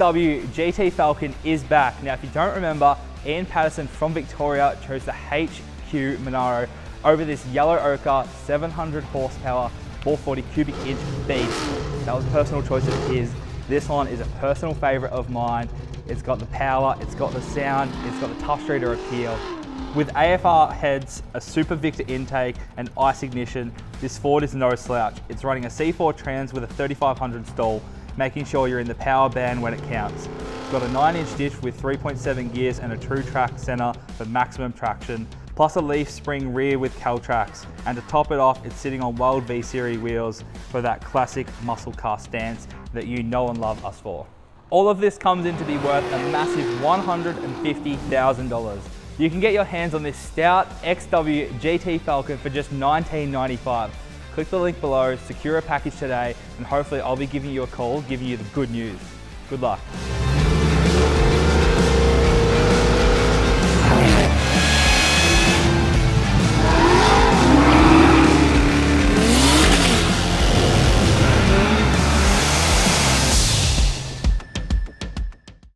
XW GT Falcon is back. Now, if you don't remember, Ian Patterson from Victoria chose the HQ Monaro over this yellow ochre 700 horsepower 440 cubic inch beast. That was a personal choice of his. This one is a personal favorite of mine. It's got the power, it's got the sound, it's got the tough streeter appeal. With AFR heads, a Super Victor intake, and ICE ignition, this Ford is no slouch. It's running a C4 trans with a 3500 stall, making sure you're in the power band when it counts. It's got a 9-inch diff with 3.7 gears and a true track center for maximum traction, plus a leaf spring rear with Caltrax. And to top it off, it's sitting on World V-Series wheels for that classic muscle car stance that you know and love us for. All of this comes in to be worth a massive $150,000. You can get your hands on this stout XW GT Falcon for just $19.95. Click the link below, secure a package today, and hopefully I'll be giving you a call, giving you the good news. Good luck.